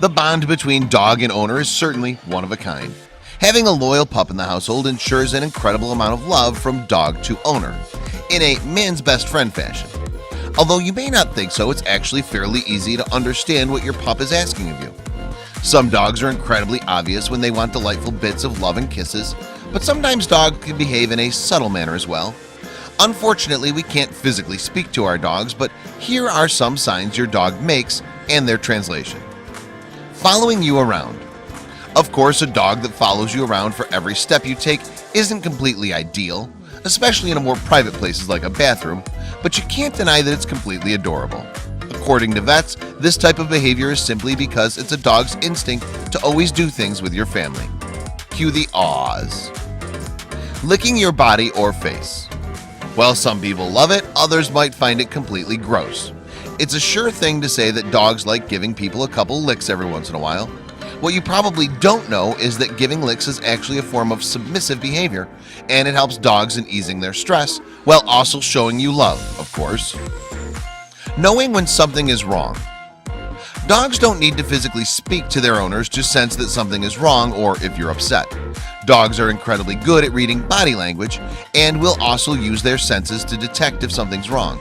The bond between dog and owner is certainly one of a kind. Having a loyal pup in the household ensures an incredible amount of love from dog to owner, in a man's best friend fashion. Although you may not think so, it's actually fairly easy to understand what your pup is asking of you. Some dogs are incredibly obvious when they want delightful bits of love and kisses, but sometimes dogs can behave in a subtle manner as well. Unfortunately, we can't physically speak to our dogs, but here are some signs your dog makes and their translation. Following you around. Of course, a dog that follows you around for every step you take isn't completely ideal, especially in a more private places like a bathroom, but you can't deny that it's completely adorable. According to vets, this type of behavior is simply because it's a dog's instinct to always do things with your family. Cue the awes. Licking your body or face. While some people love it, others might find it completely gross. It's a sure thing to say that dogs like giving people a couple licks every once in a while. What you probably don't know is that giving licks is actually a form of submissive behavior, and it helps dogs in easing their stress while also showing you love, of course. Knowing when something is wrong. Dogs don't need to physically speak to their owners to sense that something is wrong or if you're upset. Dogs are incredibly good at reading body language and will also use their senses to detect if something's wrong.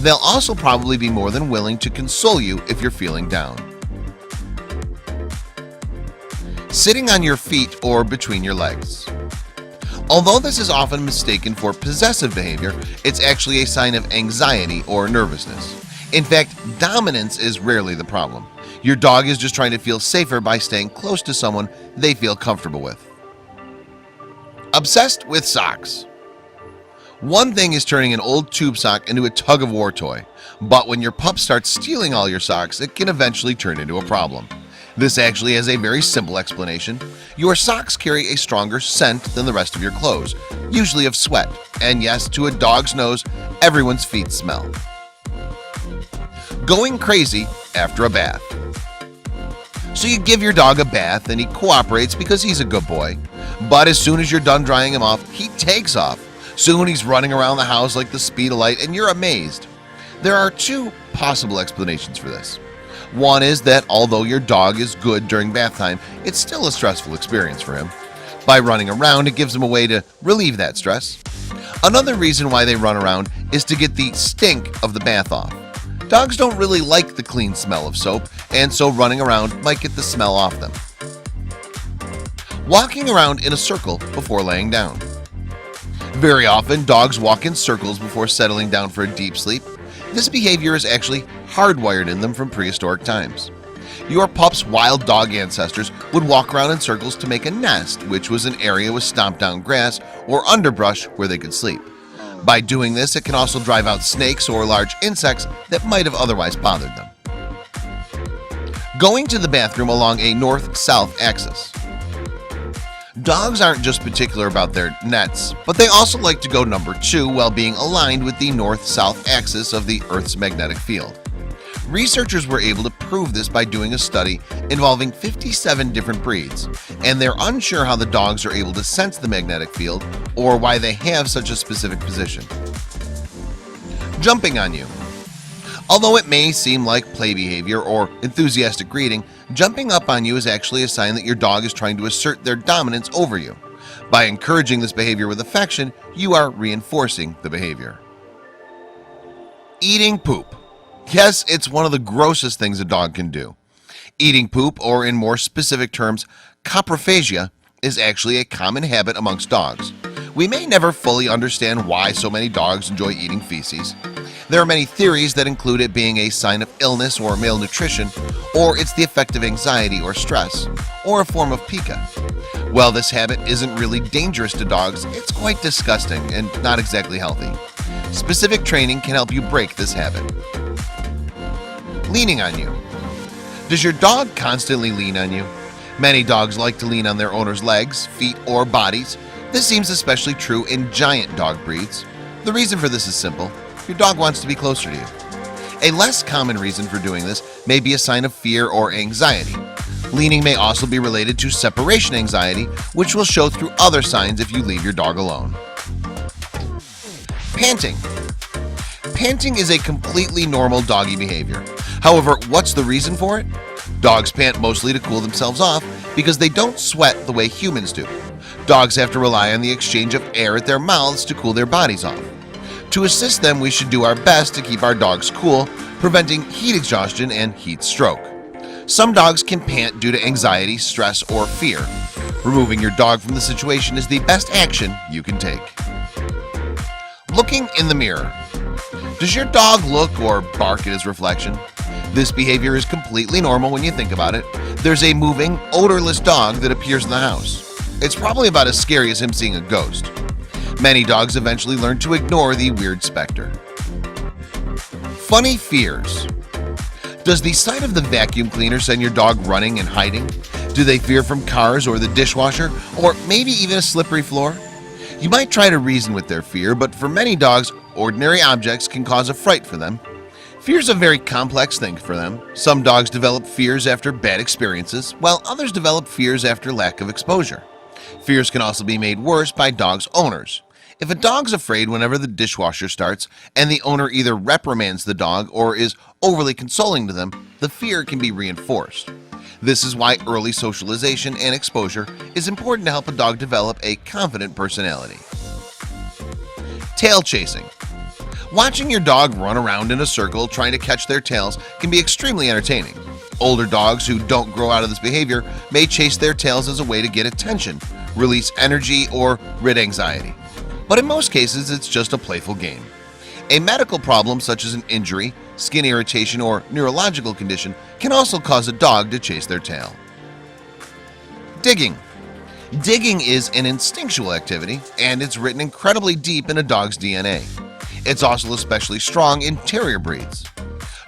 They'll also probably be more than willing to console you if you're feeling down. Sitting on your feet or between your legs. Although this is often mistaken for possessive behavior, it's actually a sign of anxiety or nervousness. In fact, dominance is rarely the problem. Your dog is just trying to feel safer by staying close to someone they feel comfortable with. Obsessed with socks. One thing is turning an old tube sock into a tug-of-war toy, but when your pup starts stealing all your socks, it can eventually turn into a problem. This actually has a very simple explanation. Your socks carry a stronger scent than the rest of your clothes, usually of sweat, and yes, to a dog's nose, everyone's feet smell. Going crazy after a bath. So you give your dog a bath and he cooperates because he's a good boy, but as soon as you're done drying him off, he takes off. Soon he's running around the house like the speed of light, and you're amazed. There are two possible explanations for this. One is that although your dog is good during bath time, it's still a stressful experience for him. By running around, it gives him a way to relieve that stress. Another reason why they run around is to get the stink of the bath off. Dogs don't really like the clean smell of soap, and so running around might get the smell off them. Walking around in a circle before laying down. Very often, dogs walk in circles before settling down for a deep sleep. This behavior is actually hardwired in them from prehistoric times. Your pup's wild dog ancestors would walk around in circles to make a nest, which was an area with stomped down grass or underbrush where they could sleep. By doing this, it can also drive out snakes or large insects that might have otherwise bothered them. Going to the bathroom along a north-south axis. Dogs aren't just particular about their nets, but they also like to go number 2 while being aligned with the north-south axis of the Earth's magnetic field. Researchers were able to prove this by doing a study involving 57 different breeds, and they're unsure how the dogs are able to sense the magnetic field or why they have such a specific position. Jumping on you. Although it may seem like play behavior or enthusiastic greeting, jumping up on you is actually a sign that your dog is trying to assert their dominance over you. By encouraging this behavior with affection, you are reinforcing the behavior. Eating poop. Yes, it's one of the grossest things a dog can do. Eating poop, or in more specific terms, coprophagia, is actually a common habit amongst dogs. We may never fully understand why so many dogs enjoy eating feces. There are many theories that include it being a sign of illness or malnutrition, or it's the effect of anxiety or stress, or a form of pica. While this habit isn't really dangerous to dogs, it's quite disgusting and not exactly healthy. Specific training can help you break this habit. Leaning on you. Does your dog constantly lean on you? Many dogs like to lean on their owner's legs, feet, or bodies. This seems especially true in giant dog breeds. The reason for this is simple. Your dog wants to be closer to you. A less common reason for doing this may be a sign of fear or anxiety. Leaning may also be related to separation anxiety, which will show through other signs if you leave your dog alone. Panting. Panting is a completely normal doggy behavior. However, what's the reason for it? Dogs pant mostly to cool themselves off because they don't sweat the way humans do. Dogs have to rely on the exchange of air at their mouths to cool their bodies off. To assist them, we should do our best to keep our dogs cool, preventing heat exhaustion and heat stroke. Some dogs can pant due to anxiety, stress, or fear. Removing your dog from the situation is the best action you can take. Looking in the mirror. Does your dog look or bark at his reflection? This behavior is completely normal when you think about it. There's a moving, odorless dog that appears in the house. It's probably about as scary as him seeing a ghost. Many dogs eventually learn to ignore the weird specter. Funny fears. Does the sight of the vacuum cleaner send your dog running and hiding? Do they fear from cars or the dishwasher, or maybe even a slippery floor? You might try to reason with their fear, but for many dogs, ordinary objects can cause a fright for them. Fear is a very complex thing for them. Some dogs develop fears after bad experiences, while others develop fears after lack of exposure. Fears can also be made worse by dogs' owners. If a dog's afraid whenever the dishwasher starts and the owner either reprimands the dog or is overly consoling to them, the fear can be reinforced. This is why early socialization and exposure is important to help a dog develop a confident personality. Tail chasing. Watching your dog run around in a circle trying to catch their tails can be extremely entertaining. Older dogs who don't grow out of this behavior may chase their tails as a way to get attention, release energy, or rid anxiety. But in most cases, it's just a playful game. A medical problem such as an injury, skin irritation, or neurological condition can also cause a dog to chase their tail. Digging. Digging is an instinctual activity, and it's written incredibly deep in a dog's DNA. It's also especially strong in terrier breeds.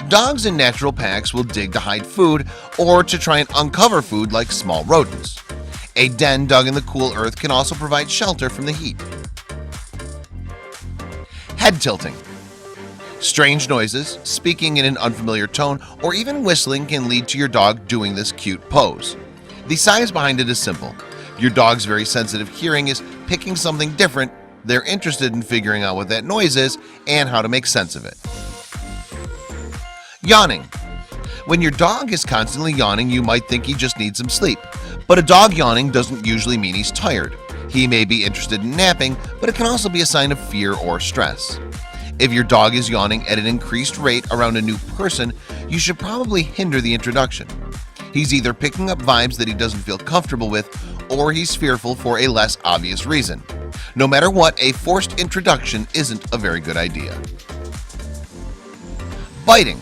Dogs in natural packs will dig to hide food or to try and uncover food like small rodents. A den dug in the cool earth can also provide shelter from the heat. Head tilting. Strange noises, speaking in an unfamiliar tone, or even whistling can lead to your dog doing this cute pose. The science behind it is simple. Your dog's very sensitive hearing is picking something different. They're interested in figuring out what that noise is and how to make sense of it. Yawning. When your dog is constantly yawning, you might think he just needs some sleep. But a dog yawning doesn't usually mean he's tired. He may be interested in napping, but it can also be a sign of fear or stress. If your dog is yawning at an increased rate around a new person, you should probably hinder the introduction. He's either picking up vibes that he doesn't feel comfortable with, or he's fearful for a less obvious reason. No matter what, a forced introduction isn't a very good idea. Biting.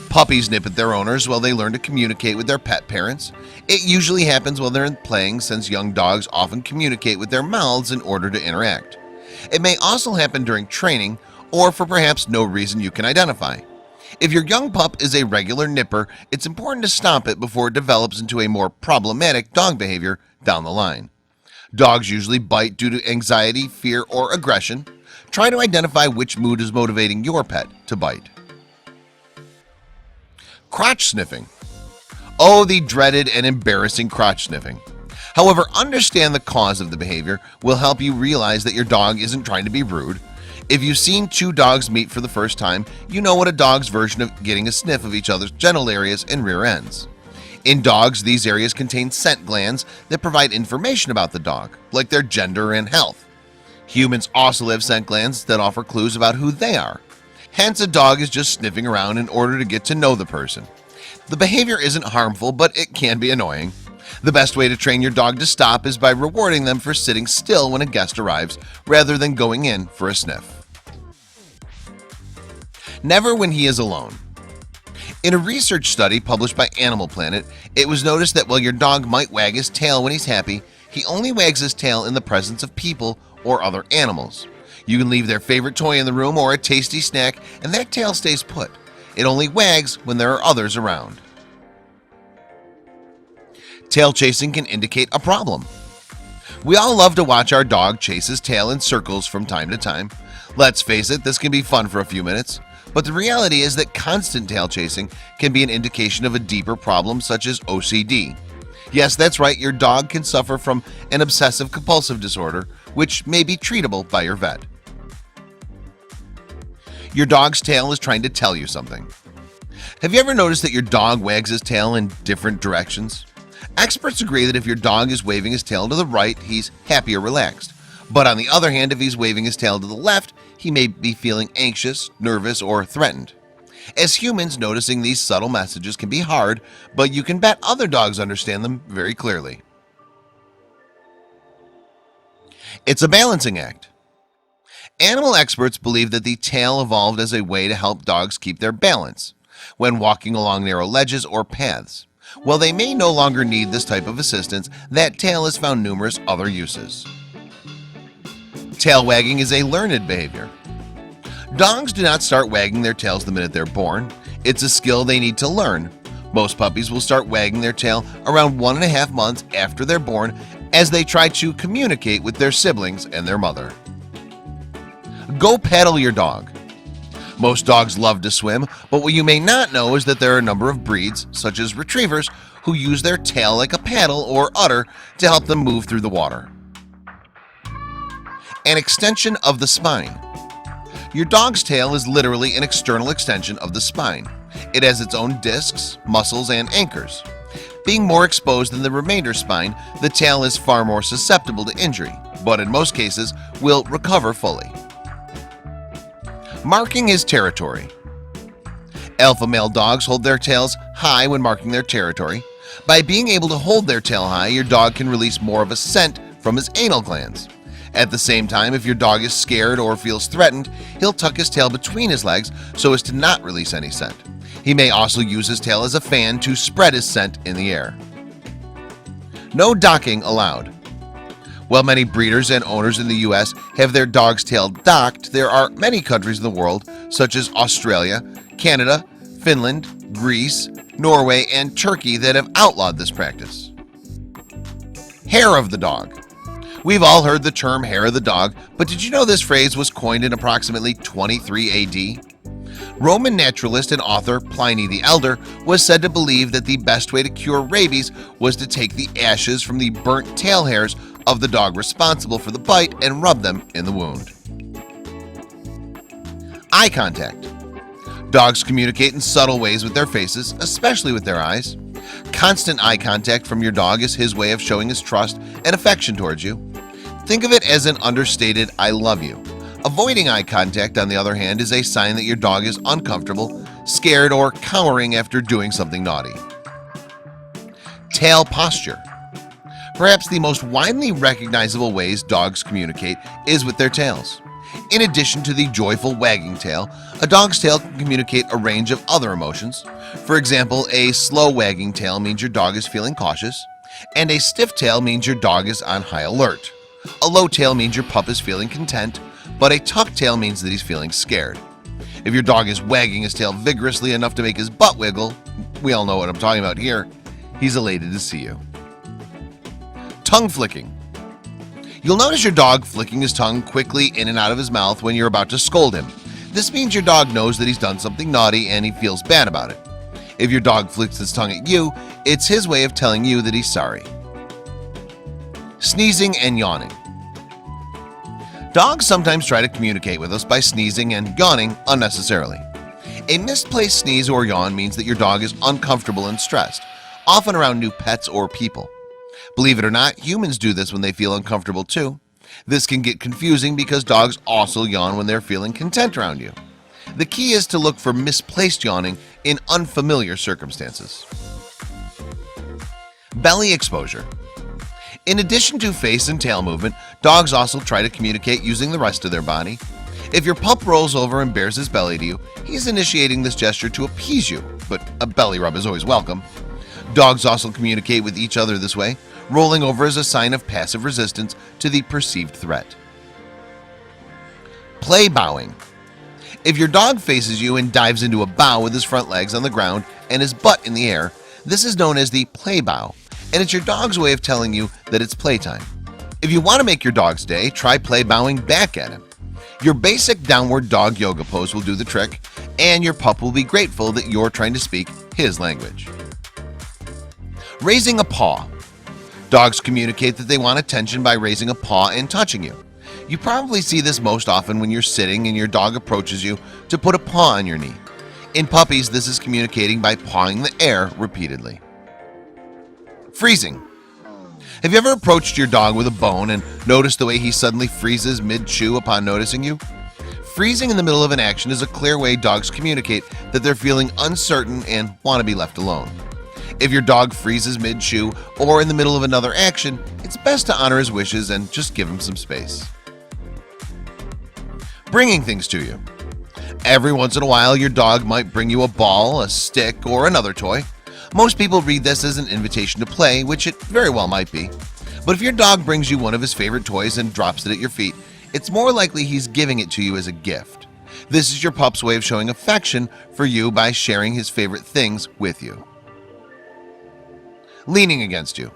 Puppies nip at their owners while they learn to communicate with their pet parents. It usually happens while they're playing, since young dogs often communicate with their mouths in order to interact. It may also happen during training or for perhaps no reason you can identify. If your young pup is a regular nipper, it's important to stop it before it develops into a more problematic dog behavior down the line. Dogs usually bite due to anxiety, fear, or aggression. Try to identify which mood is motivating your pet to bite. Crotch sniffing. Oh, the dreaded and embarrassing crotch sniffing. However, understand the cause of the behavior will help you realize that your dog isn't trying to be rude. If you've seen two dogs meet for the first time, you know what a dog's version of getting a sniff of each other's genital areas and rear ends. In dogs, these areas contain scent glands that provide information about the dog, like their gender and health. Humans also have scent glands that offer clues about who they are. Hence, a dog is just sniffing around in order to get to know the person. The behavior isn't harmful, but it can be annoying. The best way to train your dog to stop is by rewarding them for sitting still when a guest arrives, rather than going in for a sniff. Never when he is alone. In a research study published by Animal Planet, it was noticed that while your dog might wag his tail when he's happy, he only wags his tail in the presence of people or other animals. You can leave their favorite toy in the room or a tasty snack, and that tail stays put. It only wags when there are others around. Tail chasing can indicate a problem. We all love to watch our dog chase his tail in circles from time to time. Let's face it, this can be fun for a few minutes. But the reality is that constant tail chasing can be an indication of a deeper problem such as OCD. Yes, that's right, your dog can suffer from an obsessive-compulsive disorder, which may be treatable by your vet. Your dog's tail is trying to tell you something. Have you ever noticed that your dog wags his tail in different directions? Experts agree that if your dog is waving his tail to the right, he's happy or relaxed. But on the other hand, if he's waving his tail to the left, he may be feeling anxious, nervous, or threatened. As humans, noticing these subtle messages can be hard, but you can bet other dogs understand them very clearly. It's a balancing act. Animal experts believe that the tail evolved as a way to help dogs keep their balance when walking along narrow ledges or paths. While they may no longer need this type of assistance, that tail has found numerous other uses. Tail wagging is a learned behavior. Dogs do not start wagging their tails the minute they're born. It's a skill they need to learn. Most puppies will start wagging their tail around 1.5 months after they're born as they try to communicate with their siblings and their mother. Go paddle your dog. Most dogs love to swim, but what you may not know is that there are a number of breeds, such as retrievers, who use their tail like a paddle or udder to help them move through the water. An extension of the spine. Your dog's tail is literally an external extension of the spine. It has its own discs, muscles, and anchors. Being more exposed than the remainder spine, the tail is far more susceptible to injury, but in most cases will recover fully. Marking his territory. Alpha male dogs hold their tails high when marking their territory. By being able to hold their tail high, your dog can release more of a scent from his anal glands. At the same time, if your dog is scared or feels threatened, he'll tuck his tail between his legs so as to not release any scent. He may also use his tail as a fan to spread his scent in the air. No docking allowed. While many breeders and owners in the US have their dog's tail docked, there are many countries in the world, such as Australia, Canada, Finland, Greece, Norway, and Turkey that have outlawed this practice. Hair of the dog. We've all heard the term hair of the dog, but did you know this phrase was coined in approximately 23 AD? Roman naturalist and author Pliny the Elder was said to believe that the best way to cure rabies was to take the ashes from the burnt tail hairs of the dog responsible for the bite and rub them in the wound. Eye contact. Dogs communicate in subtle ways with their faces, especially with their eyes. Constant eye contact from your dog is his way of showing his trust and affection towards you. Think of it as an understated "I love you." Avoiding eye contact, on the other hand, is a sign that your dog is uncomfortable, scared, or cowering after doing something naughty. Tail posture. Perhaps the most widely recognizable ways dogs communicate is with their tails. In addition to the joyful wagging tail, a dog's tail can communicate a range of other emotions. For example, a slow wagging tail means your dog is feeling cautious, and a stiff tail means your dog is on high alert. A low tail means your pup is feeling content, but a tucked tail means that he's feeling scared. If your dog is wagging his tail vigorously enough to make his butt wiggle, we all know what I'm talking about here, he's elated to see you. Tongue flicking. You'll notice your dog flicking his tongue quickly in and out of his mouth when you're about to scold him. This means your dog knows that he's done something naughty and he feels bad about it. If your dog flicks his tongue at you, it's his way of telling you that he's sorry. Sneezing and yawning. Dogs sometimes try to communicate with us by sneezing and yawning unnecessarily. A misplaced sneeze or yawn means that your dog is uncomfortable and stressed, often around new pets or people. Believe it or not, humans do this when they feel uncomfortable too. This can get confusing because dogs also yawn when they're feeling content around you. The key is to look for misplaced yawning in unfamiliar circumstances. Belly exposure. In addition to face and tail movement, dogs also try to communicate using the rest of their body. If your pup rolls over and bares his belly to you, he's initiating this gesture to appease you, but a belly rub is always welcome. Dogs also communicate with each other this way. Rolling over is a sign of passive resistance to the perceived threat. Play bowing. If your dog faces you and dives into a bow with his front legs on the ground and his butt in the air, this is known as the play bow, and it's your dog's way of telling you that it's playtime. If you want to make your dog's day, try play bowing back at him. Your basic downward dog yoga pose will do the trick, and your pup will be grateful that you're trying to speak his language. Raising a paw. Dogs communicate that they want attention by raising a paw and touching you. You probably see this most often when you're sitting and your dog approaches you to put a paw on your knee. In puppies, this is communicating by pawing the air repeatedly. Freezing. Have you ever approached your dog with a bone and noticed the way he suddenly freezes mid-chew upon noticing you? Freezing in the middle of an action is a clear way dogs communicate that they're feeling uncertain and want to be left alone. If your dog freezes mid-chew or in the middle of another action, it's best to honor his wishes and just give him some space. Bringing things to you. Every once in a while, your dog might bring you a ball, a stick, or another toy. Most people read this as an invitation to play, which it very well might be. But if your dog brings you one of his favorite toys and drops it at your feet, it's more likely he's giving it to you as a gift. This is your pup's way of showing affection for you by sharing his favorite things with you. Leaning against you.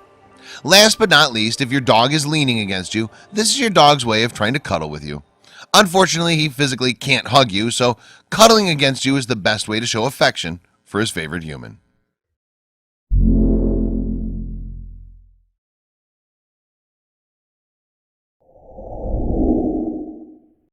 Last but not least, if your dog is leaning against you, this is your dog's way of trying to cuddle with you. Unfortunately, he physically can't hug you, so cuddling against you is the best way to show affection for his favorite human.